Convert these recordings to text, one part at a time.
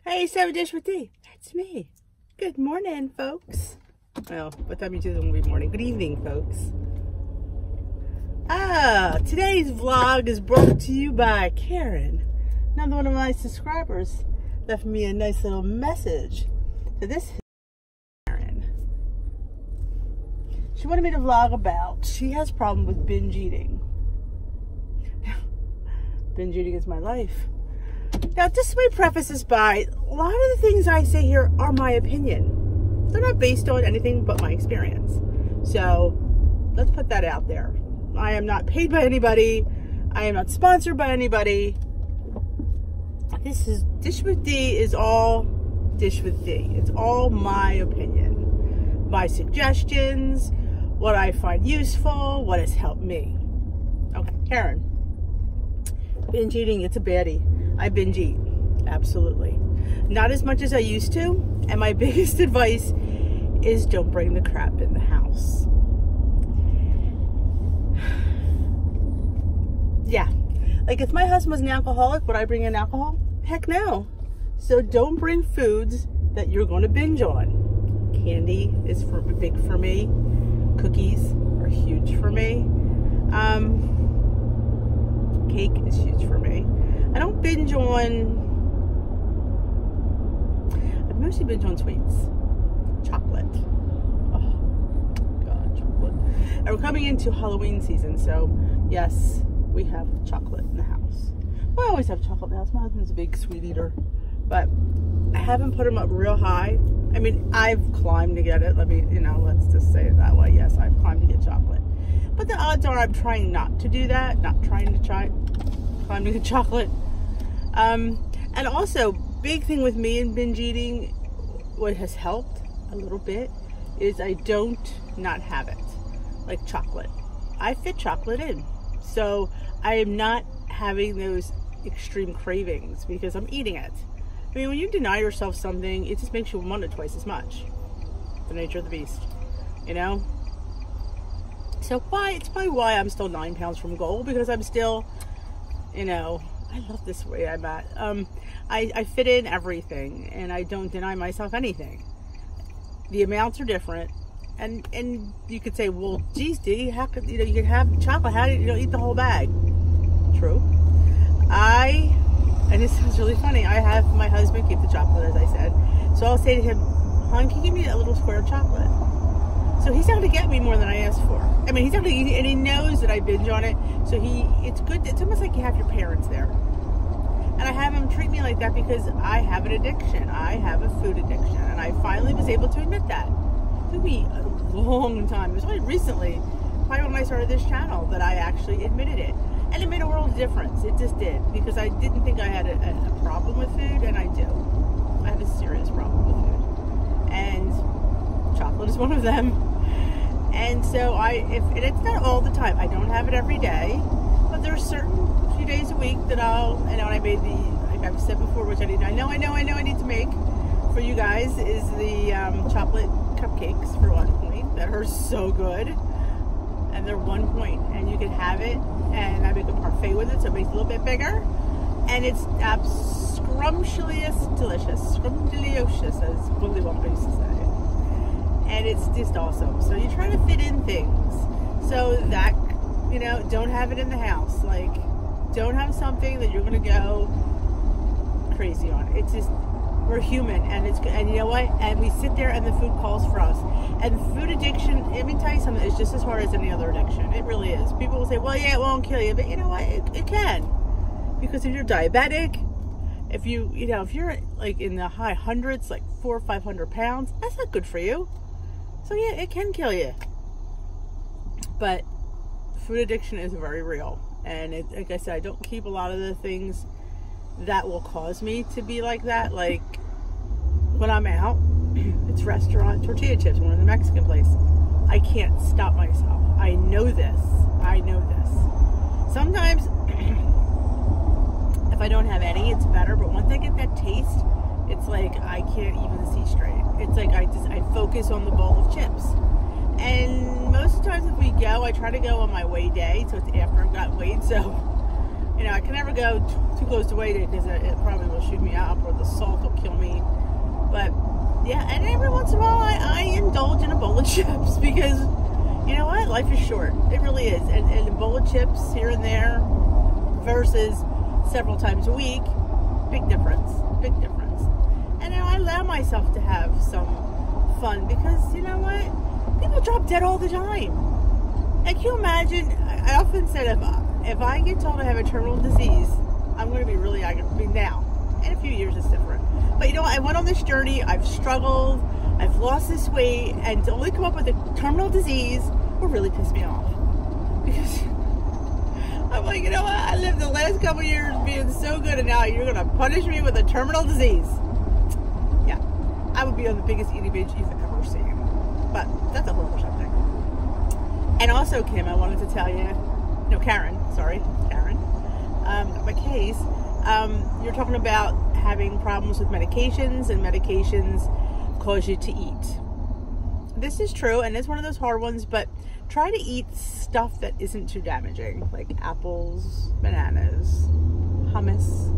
Hey, 7 Dish with D. That's me. Good morning, folks. Well, what time you choose will be morning. Good evening, folks. Today's vlog is brought to you by Karen. Another one of my subscribers left me a nice little message. So this is Karen. She wanted me to vlog about, she has a problem with binge eating. Binge eating is my life. Now, just let me preface this by, a lot of the things I say here are my opinion. They're not based on anything but my experience. So, let's put that out there. I am not paid by anybody. I am not sponsored by anybody. This is Dish with D is all Dish with D. It's all my opinion. My suggestions, what I find useful, what has helped me. Okay, Karen. Binge eating, it's a baddie. I binge eat, absolutely. Not as much as I used to, and my biggest advice is don't bring the crap in the house. Yeah, like if my husband was an alcoholic, would I bring in alcohol? Heck no. So don't bring foods that you're going to binge on. Candy is big for me. Cookies are huge for me. Cake is huge for me. I don't binge on, I mostly binge on sweets. Chocolate. Oh, God, chocolate. And we're coming into Halloween season, so yes, we have chocolate in the house. We always have chocolate in the house. My husband's a big sweet eater, but I haven't put him up real high. I mean, I've climbed to get it. Let's just say it that way. Yes, I've climbed to get chocolate. But the odds are I'm trying not to do that, not trying to climb to get chocolate. And also, big thing with me in binge eating, what has helped a little bit, is I don't not have it. Like chocolate. I fit chocolate in. So, I am not having those extreme cravings because I'm eating it. I mean, when you deny yourself something, it just makes you want it twice as much. The nature of the beast. You know? So, it's probably why I'm still 9 pounds from goal, because I'm still, I love this way I'm at. I fit in everything, and I don't deny myself anything. The amounts are different, and you could say, well, geez, D, how could you can have chocolate? How do you eat the whole bag? True. And this sounds really funny. I have my husband keep the chocolate, as I said. So I'll say to him, hon, can you give me a little square of chocolate? So he's not going to get me more than I asked for. I mean, he's not going to, and he knows that I binge on it. So it's good. It's almost like you have your parents there. And I have him treat me like that because I have an addiction. I have a food addiction. And I finally was able to admit that. It took me a long time. It was only recently, probably when I started this channel, that I actually admitted it. And it made a world of difference. It just did. Because I didn't think I had a problem with food, and I do. I have a serious problem with food. And chocolate is one of them. And so and it's not all the time. I don't have it every day. But there's certain few days a week that and I made like I've said before, which I know I need to make for you guys, is the chocolate cupcakes for 1 point that are so good. And they're 1 point, and you can have it, and I make a parfait with it, so it makes it a little bit bigger. And it's scrumptious delicious. Scrumptious, as Willy Wonka used to say. And it's just awesome. So you try to fit in things so that, don't have it in the house. Like, don't have something that you're going to go crazy on. It's just, we're human, and you know what? And we sit there and the food calls for us. And food addiction, let me tell you something, it's just as hard as any other addiction. It really is. People will say, well, yeah, it won't kill you. But you know what? It can. Because if you're diabetic, if you're like in the high hundreds, like 400 or 500 pounds, that's not good for you. So yeah, it can kill you. But food addiction is very real. And like I said, I don't keep a lot of the things that will cause me to be like that. Like when I'm out, it's restaurant tortilla chips, one in the Mexican place. I can't stop myself. I know this. Sometimes if I don't have any, it's better. But once I get that taste, it's like I can't even see straight. It's like I focus on the bowl of chips. And most of the times if we go, I try to go on my weigh day, so it's after I've got weighed. So, I can never go too close to weigh day because it probably will shoot me up, or the salt will kill me. Yeah, and every once in a while I indulge in a bowl of chips because, you know what, life is short. It really is. And a bowl of chips here and there versus several times a week, big difference. Big difference. And now I allow myself to have some fun because, you know what, people drop dead all the time. And can you imagine, I often said if I get told I have a terminal disease, I'm going to be really aggravated now. In a few years it's different. But you know, I went on this journey, I've struggled, I've lost this weight, and to only come up with a terminal disease will really piss me off. Because I'm like, you know what, I lived the last couple of years being so good, and now you're going to punish me with a terminal disease. Yeah, I would be on the biggest eating binge you've ever seen. But that's a whole other subject. And also, Kim, I wanted to tell you, no, Karen, my case, you're talking about having problems with medications, and medications cause you to eat. This is true, and it's one of those hard ones, but try to eat stuff that isn't too damaging, like apples, bananas, hummus,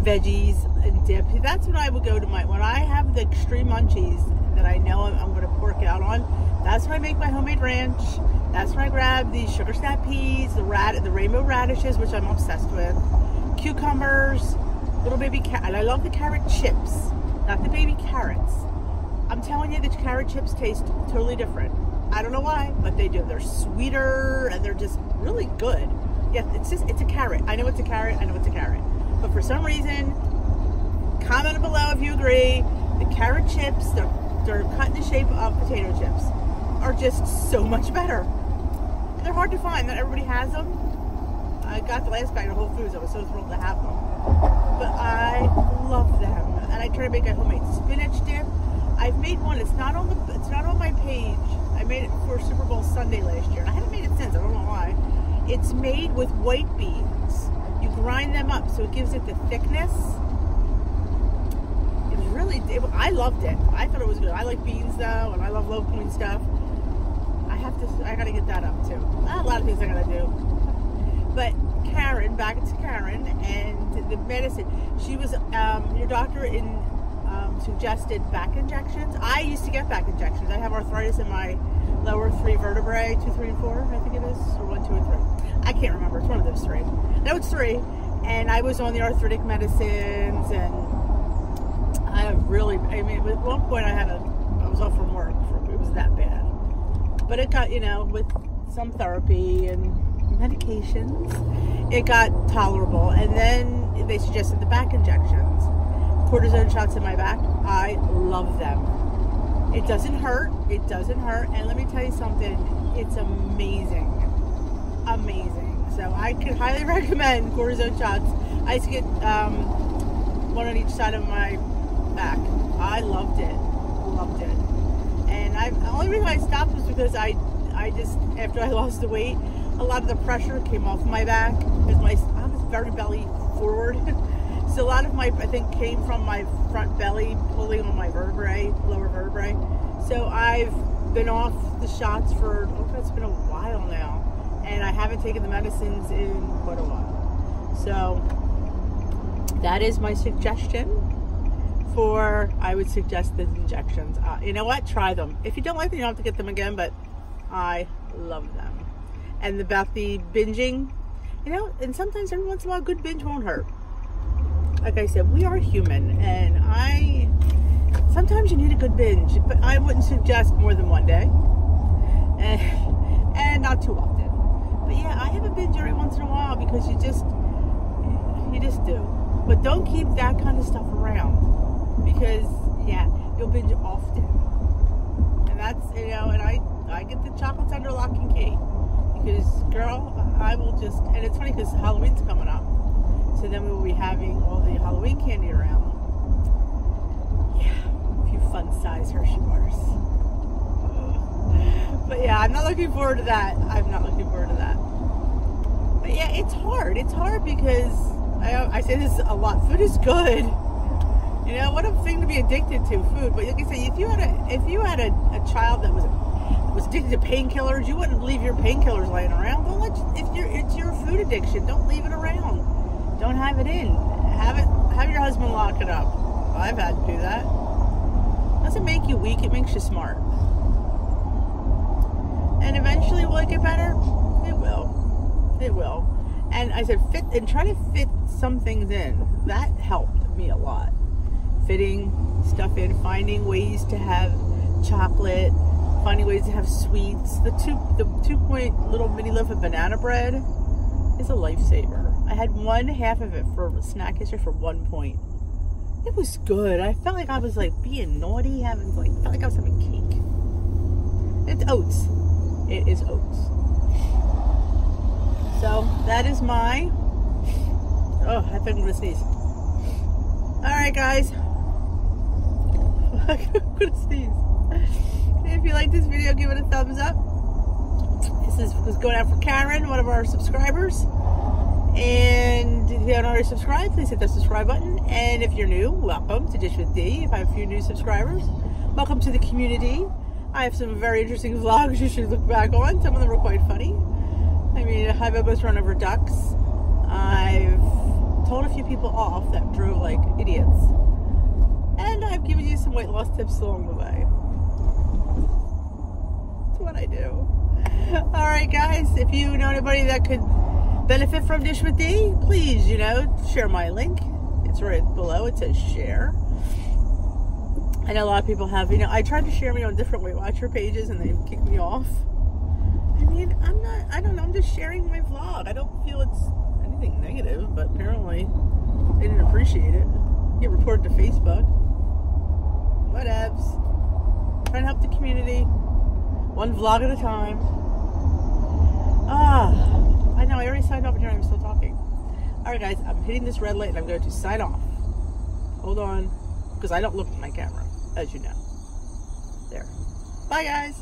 veggies, and dip. That's what I would go to when I have the extreme munchies that I know I'm going to pork out on. That's when I make my homemade ranch. That's when I grab these sugar snap peas, the rainbow radishes, which I'm obsessed with, cucumbers, little baby carrot, and I love the carrot chips, not the baby carrots. I'm telling you, the carrot chips taste totally different. I don't know why, but they do. They're sweeter and they're just really good. Yeah, it's a carrot. I know it's a carrot. But for some reason, comment below if you agree. The carrot chips, they're cut in the shape of potato chips, are just so much better. And they're hard to find. Not everybody has them. I got the last bag at Whole Foods. I was so thrilled to have them. But I love them. And I try to make a homemade spinach dip. I've made one. It's not on my page. I made it for Super Bowl Sunday last year. And I haven't made it since. I don't know why. It's made with white beans. You grind them up so it gives it the thickness. I loved it. I thought it was good. I like beans though, and I love low point stuff. I gotta get that up too. A lot of things I gotta do. But Karen, back to Karen and the medicine. She was, your doctor suggested back injections. I used to get back injections. I have arthritis in my lower 3 vertebrae, 2, 3, and 4, I think it is, or 1, 2, and 3. I can't remember. It's one of those 3. No, it's 3. And I was on the arthritic medicines, and at one point I was off from work. It was that bad. But it got, with some therapy and medications, it got tolerable. And then they suggested the back injections. Cortisone shots in my back. I love them. It doesn't hurt. And let me tell you something. It's amazing. So I could highly recommend cortisone shots. I used to get one on each side of my back. I loved it. And the only reason I stopped was because I just, after I lost the weight, a lot of the pressure came off my back because I was very belly forward. So a lot of I think, came from my front belly pulling on my lower vertebrae. So I've been off the shots for, it's been a while now. And I haven't taken the medicines in quite a while. So that is my suggestion. I would suggest the injections. You know what? Try them. If you don't like them, you don't have to get them again, but I love them. And about the binging, and sometimes every once in a while, a good binge won't hurt. Like I said, we are human, and sometimes you need a good binge, but I wouldn't suggest more than one day, and not too often. But yeah, I have a binge every once in a while because you just do. But don't keep that kind of stuff around. Because, you'll binge often. And that's, and I get the chocolates under lock and key. Because, girl, I will just, and it's funny because Halloween's coming up. So then we will be having all the Halloween candy around. Yeah, a few fun-size Hershey bars. But yeah, I'm not looking forward to that. But yeah, it's hard. It's hard because, I say this a lot, food is good. What a thing to be addicted to, food. But like I say, if you had a child that was addicted to painkillers, you wouldn't leave your painkillers laying around. It's your food addiction. Don't leave it around. Don't have it in. Have your husband lock it up. I've had to do that. doesn't make you weak, it makes you smart. And eventually will it get better? It will. It will. And I said fit and try to fit some things in. That helped me a lot. Fitting stuff in, finding ways to have chocolate, finding ways to have sweets. The 2-point little mini loaf of banana bread is a lifesaver. I had one half of it for a snack yesterday for 1 point. It was good. I felt like I was like being naughty, felt like I was having cake. It's oats. It is oats. So that is my. Oh, I think I'm gonna sneeze. All right, guys. I'm gonna sneeze. If you like this video, give it a thumbs up. This was going out for Karen, one of our subscribers. And if you haven't already subscribed, please hit that subscribe button. And if you're new, welcome to Dish with D. If I have a few new subscribers, welcome to the community. I have some very interesting vlogs you should look back on. Some of them are quite funny. I mean, I've almost run over ducks. I've told a few people off that drove like idiots. And I've given you some weight loss tips along the way. That's what I do. Alright guys, if you know anybody that could benefit from Dish with D, please, share my link. It's right below. It says share. I know a lot of people have, I tried to share me on different Weight Watcher pages and they've kicked me off. I mean, I don't know, I'm just sharing my vlog. I don't feel it's anything negative, but apparently they didn't appreciate it. Get reported to Facebook. Whatevs. Trying to help the community. One vlog at a time. I know, I already signed off and here I'm still talking. Alright guys, I'm hitting this red light and I'm going to sign off. Hold on. Because I don't look at my camera, as you know. There. Bye guys.